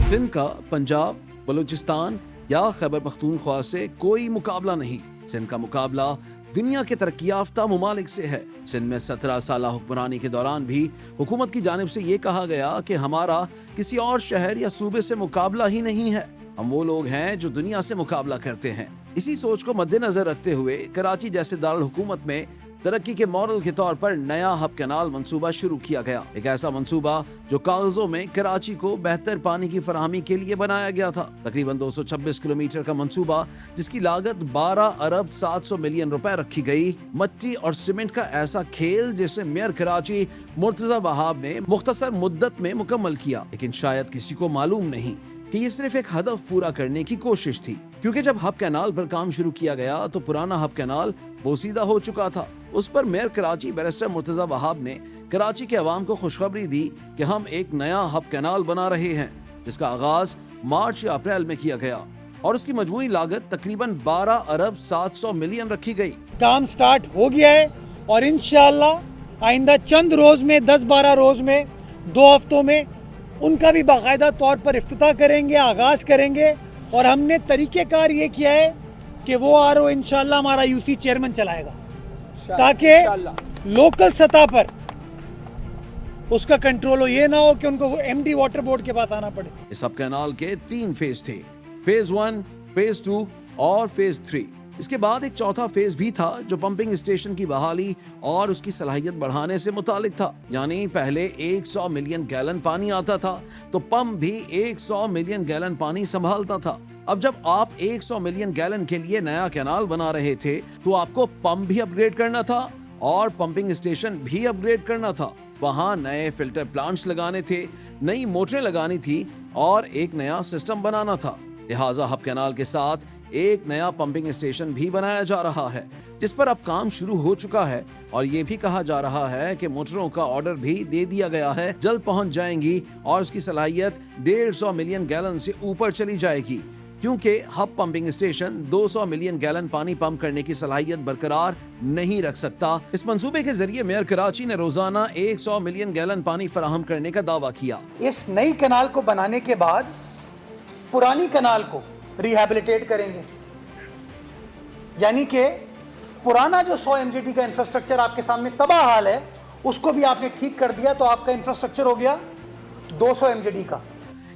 सिंध का पंजाब, बलूचिस्तान या खैबर पख्तूनख्वा से कोई मुकाबला नहीं। सिंध का मुकाबला दुनिया के तरक्की याफ्ता ममालिक से है। सिंध में 17 साल हुक्मरानी के दौरान भी हुकूमत की जानिब से ये कहा गया कि हमारा किसी और शहर या सूबे से मुकाबला ही नहीं है, हम वो लोग हैं जो दुनिया से मुकाबला करते हैं। इसी सोच को मद्देनजर रखते हुए कराची जैसे दारुल हुकूमत में तरक्की के मॉडल के तौर पर नया हब कैनाल मंसूबा शुरू किया गया। एक ऐसा मंसूबा जो कागजों में कराची को बेहतर पानी की फराहमी के लिए बनाया गया था। तकरीबन 226 किलोमीटर का मंसूबा जिसकी लागत 12 अरब 700 मिलियन रुपए रखी गई। मट्टी और सीमेंट का ऐसा खेल जिसे मेयर कराची मुर्तजा वहाब ने मुख्तसर मुद्दत में मुकम्मल किया, लेकिन शायद किसी को मालूम नहीं कि ये सिर्फ एक हदफ पूरा करने की कोशिश थी, क्योंकि जब हब कैनाल पर काम शुरू किया गया तो पुराना हब कैनाल बोसीदा हो चुका था। उस पर मेयर कराची बैरिस्टर मुर्तजा वहाब ने कराची के अवाम को खुशखबरी दी कि हम एक नया हब कैनाल बना रहे हैं, जिसका आगाज मार्च या अप्रैल में किया गया और उसकी मजमूई लागत तकरीबन 12 अरब 700 मिलियन रखी गई। काम स्टार्ट हो गया है और इंशाअल्लाह आइंदा चंद रोज में 10-12 रोज में 2 हफ्तों में उनका भी बाकायदा तौर पर इफ्तिताह करेंगे, आगाज करेंगे। और हमने तरीक़ेकार ये किया है कि वो आरओ इंशाअल्लाह हमारा यूसी चेयरमैन चलाएगा, ताकि लोकल सतह पर उसका कंट्रोल हो, ये ना हो कि उनको एमडी वाटर बोर्ड के पास आना पड़े। इस हब कैनाल के 3 फेज थे, फेज 1, फेज 2 और फेज 3। इसके बाद एक चौथा फेज भी था जो पंपिंग स्टेशन की बहाली और उसकी सलाहियत बढ़ाने से मुतालिक था। यानी पहले 100 मिलियन गैलन पानी आता था तो पंप भी 100 मिलियन गैलन पानी संभालता था। अब जब आप 100 मिलियन गैलन के लिए नया कैनाल बना रहे थे तो आपको पंप भी अपग्रेड करना था और पंपिंग स्टेशन भी अपग्रेड करना था। वहां नए फिल्टर प्लांट्स लगाने थे, नई मोटरें लगानी थी और एक नया सिस्टम बनाना था। लिहाजा हब कैनाल के साथ एक नया पंपिंग स्टेशन भी बनाया जा रहा है, जिस पर अब काम शुरू हो चुका है और ये भी कहा जा रहा है कि मोटरों का ऑर्डर भी दे दिया गया है, जल्द पहुंच जाएंगी और उसकी सलाहियत 150 मिलियन गैलन से ऊपर चली जाएगी, क्योंकि hub pumping station 200 million gallon पानी पंप करने की सलाहियत बरकरार नहीं रख सकता। इस मंसूबे के जरिए मेयर कराची ने रोजाना 100 मिलियन गैलन पानी फराहम करने का दावा किया। इस नई कैनाल को बनाने के बाद पुरानी कैनाल को रिहैबिलिटेट करेंगे, यानी कि पुराना जो 100 MGD का इंफ्रास्ट्रक्चर आपके सामने तबाह हाल है उसको भी आपने ठीक कर दिया तो आपका इंफ्रास्ट्रक्चर हो गया 200 MGD का।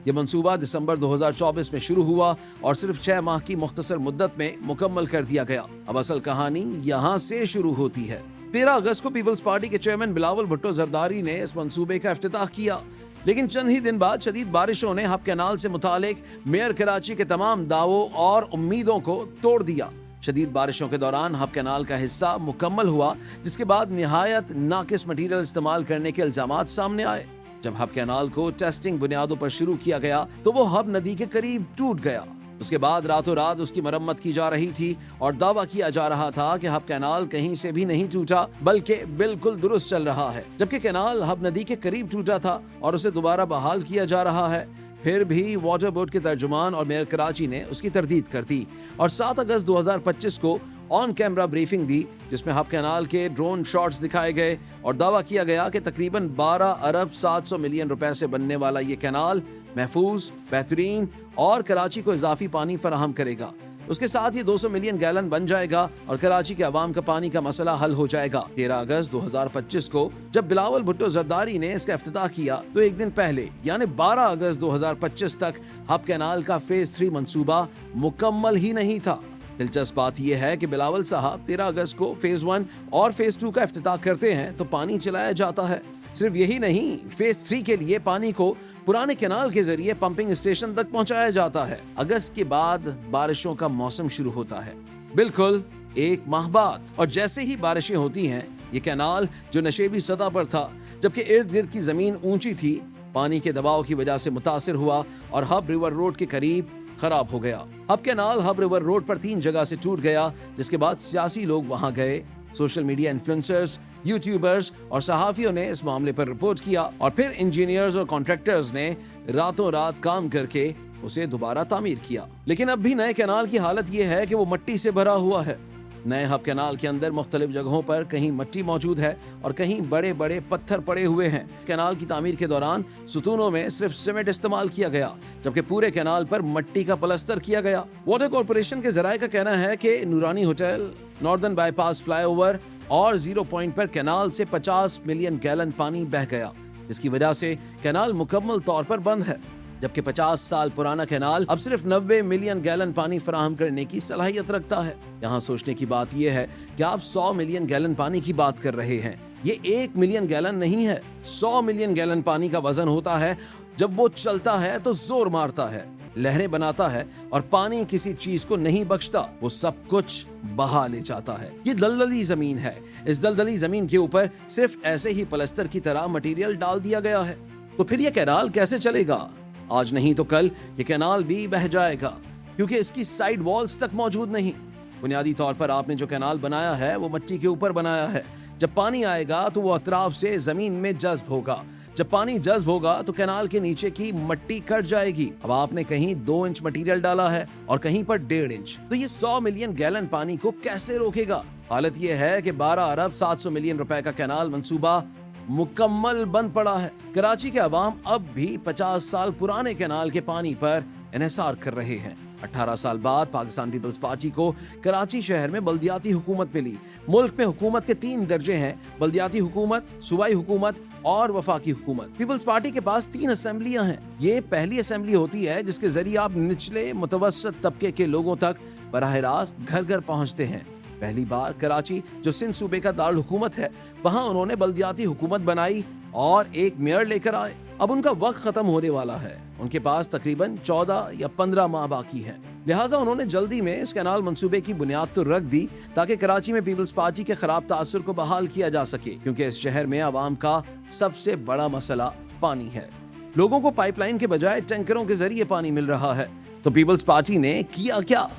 ये मंसूबा दिसंबर 2024 में शुरू हुआ और सिर्फ 6 माह की मुख्तसर मुद्दत में मुकम्मल कर दिया गया। अब असल कहानी यहाँ से शुरू होती है। 13 अगस्त को पीपल्स पार्टी के चेयरमैन बिलावल भुट्टो जरदारी ने इस मंसूबे का इफ्तिताह किया, लेकिन चंद ही दिन बाद शदीद बारिशों ने हब कैनाल से मुतालिक मेयर कराची के तमाम दावों और उम्मीदों को तोड़ दिया। शदीद बारिशों के दौरान हब कैनाल का हिस्सा मुकम्मल हुआ, जिसके बाद निहायत नाकिस मटीरियल इस्तेमाल करने के इल्जामात सामने आए। जब हब कैनाल को टेस्टिंग बुनियादों पर शुरू किया गया तो वो हब नदी के करीब टूट गया। उसके बाद रातों रात उसकी मरम्मत की जा रही थी और दावा किया जा रहा था कि हब कैनाल कहीं से भी नहीं टूटा बल्कि बिल्कुल दुरुस्त चल रहा है, जबकि कैनाल हब नदी के करीब टूटा था और उसे दोबारा बहाल किया जा रहा है। फिर भी वाटर बोर्ड के तर्जुमान और मेयर कराची ने उसकी तरदीद कर दी और 7 अगस्त 2025 को ऑन कैमरा ब्रीफिंग दी, जिसमें हब कैनाल के ड्रोन शॉट्स दिखाए गए और दावा किया गया कि तकरीबन 12 अरब 700 मिलियन रुपए से बनने वाला ये कैनाल महफूज, बेहतरीन और कराची को इजाफी पानी फराहम करेगा। उसके साथ ही 200 मिलियन गैलन बन जाएगा और कराची के अवाम का पानी का मसला हल हो जाएगा। 13 अगस्त 2025 को जब बिलावल भुट्टो जरदारी ने इसका इफ्तिताह किया तो एक दिन पहले यानी 12 अगस्त 2025 तक हब कैनाल का फेज 3 मंसूबा मुकम्मल ही नहीं था। दिलचस्प बात यह है कि बिलावल साहब 13 अगस्त को फेज 1 और फेज 2 का इफ्तिताह करते हैं तो पानी चलाया जाता है। सिर्फ यही नहीं, फेज 3 के लिए पानी को पुराने कैनाल के जरिए पंपिंग स्टेशन तक पहुंचाया जाता है। अगस्त के बाद बारिशों का मौसम शुरू होता है, बिल्कुल 1 माह बाद, और जैसे ही बारिशें होती हैं ये कैनाल जो नशेबी सतह पर था जबकि इर्द गिर्द की जमीन ऊंची थी, पानी के दबाव की वजह से मुतासिर हुआ और हब रिवर रोड के करीब खराब हो गया। Hub canal hub river road पर 3 जगह से टूट गया, जिसके बाद सियासी लोग वहां गए, सोशल मीडिया इन्फ्लुएंसर्स, यूट्यूबर्स और सहाफियों ने इस मामले पर रिपोर्ट किया और फिर इंजीनियर्स और कॉन्ट्रैक्टर्स ने रातों रात काम करके उसे दोबारा तामीर किया। लेकिन अब भी नए कैनाल की हालत ये है कि वो मट्टी से भरा हुआ है। नए हब कैनाल के अंदर मुख्तलिफ जगहों पर कहीं मिट्टी मौजूद है और कहीं बड़े बड़े पत्थर पड़े हुए हैं। कैनाल की तामीर के दौरान सुतूनों में सिर्फ सीमेंट इस्तेमाल किया गया, जबकि पूरे कैनाल पर मिट्टी का प्लास्टर किया गया। वाटर कॉर्पोरेशन के जराये का कहना है कि नूरानी होटल, नॉर्दर्न बाईपास फ्लाईओवर और जीरो पॉइंट पर कैनाल से 50 मिलियन गैलन पानी बह गया, जिसकी वजह से कैनाल मुकम्मल तौर पर बंद है, जबकि 50 साल पुराना कैनाल अब सिर्फ 90 मिलियन गैलन पानी फराहम करने की सलाहियत रखता है। यहाँ सोचने की बात यह है कि आप 100 मिलियन गैलन पानी की बात कर रहे हैं। ये 1 मिलियन गैलन नहीं है, 100 मिलियन गैलन पानी का वजन होता है। जब वो चलता है तो जोर मारता है, लहरें बनाता है और पानी किसी चीज को नहीं बख्शता, वो सब कुछ बहा ले जाता है। ये दलदली जमीन है। इस दलदली जमीन के ऊपर सिर्फ ऐसे ही प्लास्टर की तरह मटेरियल डाल दिया गया है। तो फिर ये कैनाल कैसे चलेगा? आज नहीं तो कल ये कैनाल भी बह जाएगा, क्योंकि इसकी साइड वॉल्स तक मौजूद नहीं। बुनियादी तौर पर आपने जो कैनाल बनाया है वो मिट्टी के ऊपर बनाया है। जब पानी आएगा तो वो अतराफ से जमीन में जज्ब होगा। जब पानी जज्ब होगा तो कैनाल के नीचे की मिट्टी कट जाएगी। अब आपने कहीं 2 इंच मटेरियल डाला है और कहीं पर 1.5 इंच, तो ये 100 मिलियन गैलन पानी को कैसे रोकेगा? हालत ये है कि 12 अरब 700 मिलियन रुपए का कैनाल मंसूबा मुकम्मल बंद पड़ा है। कराची के अवाम अब भी 50 साल पुराने कैनाल के पानी पर इन्हिसार कर रहे हैं। 18 साल बाद पाकिस्तान पीपल्स पार्टी को कराची शहर में बल्दियाती हुकूमत मिली। मुल्क में हुकूमत के 3 दर्जे हैं, बल्दियाती हुकूमत, सूबाई हुकूमत और वफाकी हुकूमत। पीपल्स पार्टी के पास 3 असेंबलियां हैं। ये पहली असेंबली होती है जिसके जरिए आप निचले मुतवस्सित तबके के लोगों तक बराह रास्त घर घर पहुंचते हैं। पहली बार कराची, जो सिंध सूबे का दारुल हुकूमत है, वहां उन्होंने बल्दियाती हुकूमत बनाई और एक मेयर लेकर आए। अब उनका वक्त खत्म होने वाला है। उनके पास तकरीबन 14 या 15 माह बाकी हैं। लिहाजा उन्होंने जल्दी में इस कैनाल मंसूबे की बुनियाद तो रख दी ताकि कराची में पीपल्स पार्टी के खराब तासुर को बहाल किया जा सके, क्योंकि इस शहर में आवाम का सबसे बड़ा मसला पानी है। लोगों को पाइपलाइन के बजाय टैंकरों के जरिए पानी मिल रहा है। तो पीपल्स पार्टी ने किया क्या?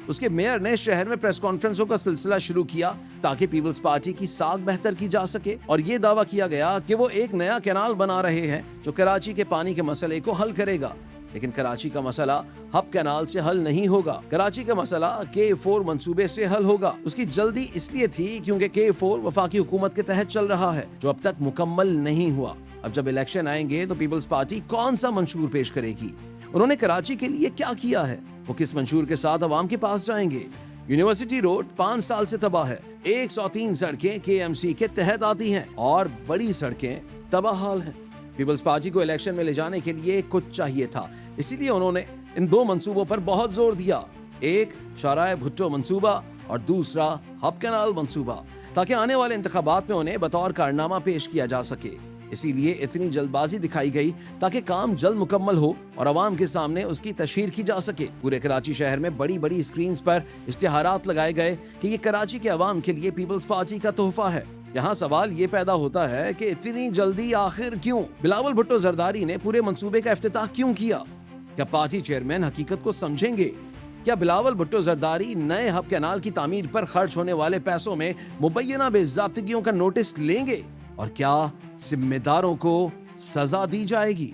उसके मेयर ने शहर में प्रेस कॉन्फ्रेंसों का सिलसिला शुरू किया ताकि पीपल्स पार्टी की साख बेहतर की जा सके, और ये दावा किया गया कि वो एक नया कैनाल बना रहे हैं जो कराची के पानी के मसले को हल करेगा। लेकिन कराची का मसला हब कैनाल से हल नहीं होगा। कराची का मसला K4 मंसूबे से हल होगा। उसकी जल्दी इसलिए थी क्योंकि K4 वफाकी हुकूमत के तहत चल रहा है, जो अब तक मुकम्मल नहीं हुआ। अब जब इलेक्शन आएंगे तो पीपल्स पार्टी कौन सा मंशूर पेश करेगी? उन्होंने कराची के लिए क्या किया है? वो किस मंशूर के साथ अवाम के पास जाएंगे? यूनिवर्सिटी रोड 5 साल से तबाह है। 103 सड़कें KMC के तहत आती हैं और बड़ी सड़कें तबाहाल हैं। पीपल्स पार्टी को इलेक्शन में ले जाने के लिए कुछ चाहिए था, इसीलिए उन्होंने इन 2 मंसूबों पर बहुत जोर दिया। एक शाहराह भुट्टो मंसूबा और दूसरा हब कैनाल मंसूबा, ताकि आने वाले इंतखाबात में उन्हें बतौर कारनामा पेश किया जा सके। इसीलिए इतनी जल्दबाजी दिखाई गई ताकि काम जल्द मुकम्मल हो और अवाम के सामने उसकी तशहीर की जा सके। पूरे कराची शहर में बड़ी बड़ी स्क्रीन्स पर इश्तिहारात लगाए गए कि ये कराची के अवाम के लिए पीपल्स पार्टी का तोहफा है। यहाँ सवाल ये पैदा होता है कि इतनी जल्दी आखिर क्यों? बिलावल भुट्टो जरदारी ने पूरे मंसूबे का इफ्तिताह क्यों किया? क्या पार्टी चेयरमैन हकीकत को समझेंगे? क्या बिलावल भुट्टो जरदारी नए हब कैनाल की तामीर पर खर्च होने वाले पैसों में मुबैना बेज़ाब्तिगियों का नोटिस लेंगे? और क्या जिम्मेदारों को सजा दी जाएगी?